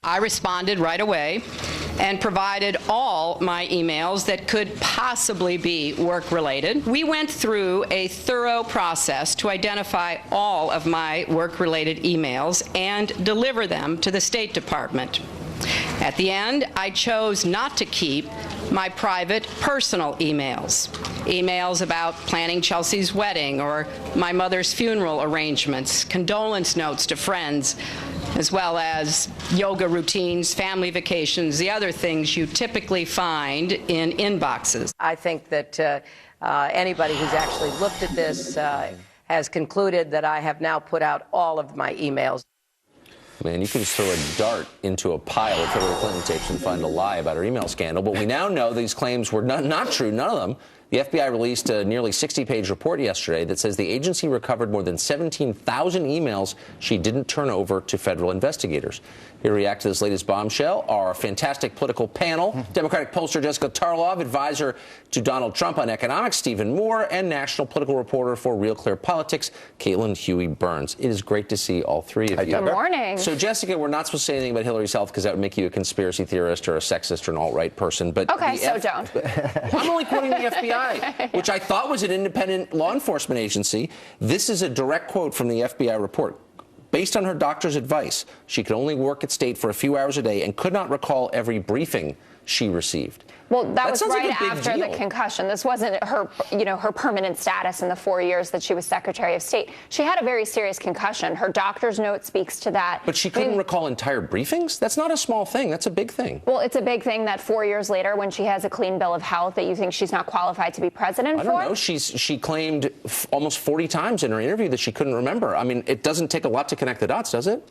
I responded right away and provided all my emails that could possibly be work-related. We went through a thorough process to identify all of my work-related emails and deliver them to the State Department. At the end, I chose not to keep my private, personal emails about planning Chelsea's wedding or my mother's funeral arrangements, condolence notes to friends, as well as yoga routines, family vacations, the other things you typically find in inboxes. I think that anybody who's actually looked at this has concluded that I have now put out all of my emails. Man, you can just throw a dart into a pile of Hillary Clinton tapes and find a lie about her email scandal. But we now know these claims were not true, none of them. The FBI released a nearly 60-page report yesterday that says the agency recovered more than 17,000 emails she didn't turn over to federal investigators. Here to react to this latest bombshell, our fantastic political panel, Democratic pollster Jessica Tarlov, advisor to Donald Trump on economics, Stephen Moore, and national political reporter for Real Clear Politics, Caitlin Huey-Burns. It is great to see all three of you. Good morning. So, Jessica, we're not supposed to say anything about Hillary's health because that would make you a conspiracy theorist or a sexist or an alt-right person. But okay, so don't. I'm only quoting the FBI, which I thought was an independent law enforcement agency. This is a direct quote from the FBI report. Based on her doctor's advice, she could only work at State for a few hours a day and could not recall every briefing she received. Well, that was right like after the concussion. This wasn't her, her permanent status in the 4 years that she was Secretary of State. She had a very serious concussion. Her doctor's note speaks to that. But she couldn't recall entire briefings? That's not a small thing. That's a big thing. Well, it's a big thing that 4 years later, when she has a clean bill of health, that you think she's not qualified to be president for? I don't know. She claimed almost 40 times in her interview that she couldn't remember. I mean, it doesn't take a lot to connect the dots, does it?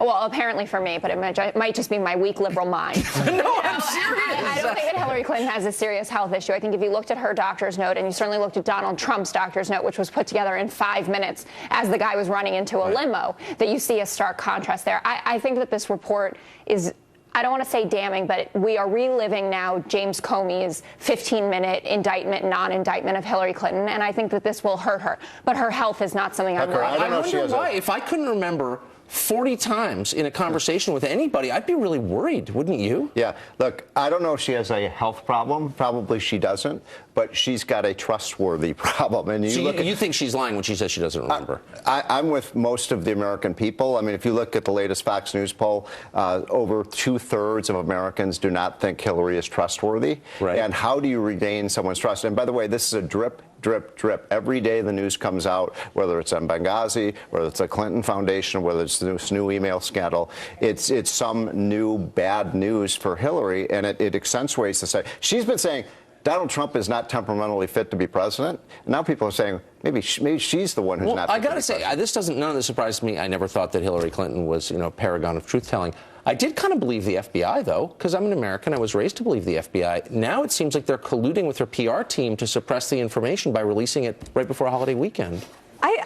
Well, apparently for me, but it might just be my weak liberal mind. No, I'm serious. I don't think that Hillary Clinton has a serious health issue. I think if you looked at her doctor's note, and you certainly looked at Donald Trump's doctor's note, which was put together in 5 minutes as the guy was running into a limo, that you see a stark contrast there. I think that this report is, I don't want to say damning, but we are reliving now James Comey's 15-minute indictment and non-indictment of Hillary Clinton, and I think that this will hurt her. But her health is not something I'm worried about. I wonder why. If I couldn't remember 40 times in a conversation with anybody, I'd be really worried, wouldn't you? Yeah. Look, I don't know if she has a health problem. Probably she doesn't. But she's got a trustworthy problem. And you think she's lying when she says she doesn't remember? I'm with most of the American people. I mean, if you look at the latest Fox News poll, over 2/3 of Americans do not think Hillary is trustworthy. Right. And how do you regain someone's trust? And by the way, this is a drip, drip, drip. Every day the news comes out, whether it's on Benghazi, whether it's the Clinton Foundation, whether it's this new email scandal. It's some new bad news for Hillary, and it accentuates the say. She's been saying Donald Trump is not temperamentally fit to be president. And now people are saying maybe she's the one who's not fit to be president. I got to say, none of this surprised me. I never thought that Hillary Clinton was, a paragon of truth-telling. I did kind of believe the FBI, though, because I'm an American. I was raised to believe the FBI. Now it seems like they're colluding with her PR team to suppress the information by releasing it right before a holiday weekend.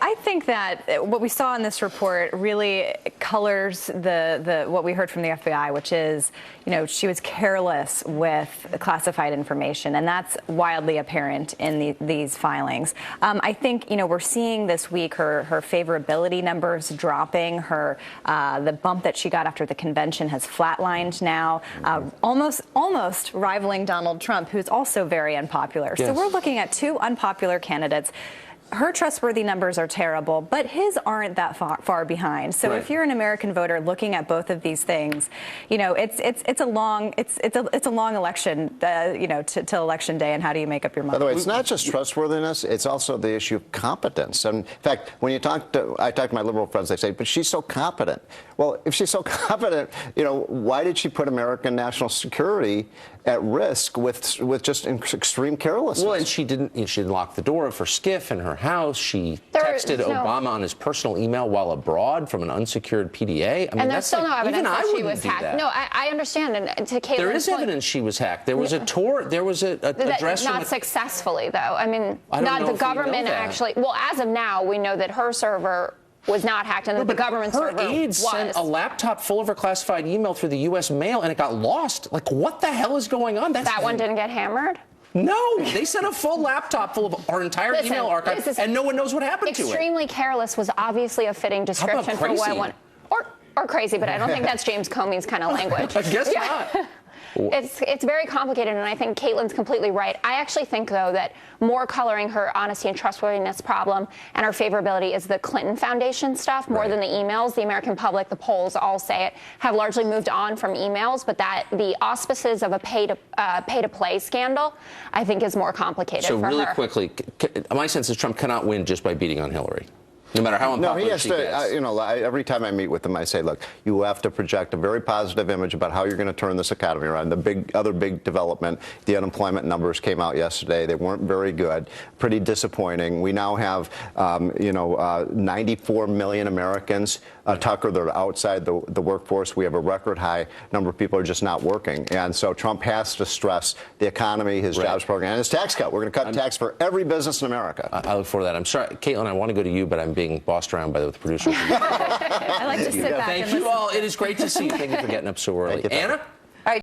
I think that what we saw in this report really colors what we heard from the FBI, which is, she was careless with classified information, and that's wildly apparent in these filings. I think, we're seeing this week her favorability numbers dropping. The bump that she got after the convention has flatlined now, almost rivaling Donald Trump, who's also very unpopular. Yes. So we're looking at two unpopular candidates. Her trustworthy numbers are terrible, but his aren't that far behind. So if you're an American voter looking at both of these things, it's a long election, till election day. And how do you make up your mind? By the way, it's not just trustworthiness; it's also the issue of competence. And in fact, when I talk to my liberal friends, they say, "But she's so competent." Well, if she's so competent, why did she put American national security at risk with just extreme carelessness? Well, and she didn't lock the door of her skiff in her house. She texted Obama on his personal email while abroad from an unsecured PDA. I mean, and there's still no evidence that she was hacked. That. No, I understand. And to Caitlin's there is point, evidence she was hacked. There was a tour. There was a address. Not successfully, though. I mean, not the government actually. Well, as of now, we know that her server was not hacked, and that the government server was. Her aides sent a laptop full of her classified email through the U.S. mail, and it got lost. Like, what the hell is going on? That one didn't get hammered? No, they sent a full laptop full of our entire email archive, and no one knows what happened to it. Extremely careless was obviously a fitting description for what I want. Or crazy, but I don't think that's James Comey's kind of language. I guess not. It's very complicated, and I think Caitlin's completely right. I actually think, though, that more coloring her honesty and trustworthiness problem and her favorability is the Clinton Foundation stuff more than the emails. The American public, the polls all say it, have largely moved on from emails, but that the auspices of a pay-to-play scandal, I think, is more complicated for her. So really quickly, my sense is Trump cannot win just by beating on Hillary. No matter how unpopular he has she to, gets. Every time I meet with him, I say, look, you have to project a very positive image about how you're going to turn this economy around. The other big development, the unemployment numbers came out yesterday. They weren't very good, pretty disappointing. We now have, 94 million Americans, Tucker, that are outside the workforce. We have a record high number of people who are just not working. And so Trump has to stress the economy, his jobs program, and his tax cut. We're going to cut tax for every business in America. I look forward to that. I'm sorry, Caitlin, I want to go to you, but I'm being bossed around by the producers. I like to sit back Thank and you listen. all. It is great to see you. Thank you for getting up so early. Thank you. Anna?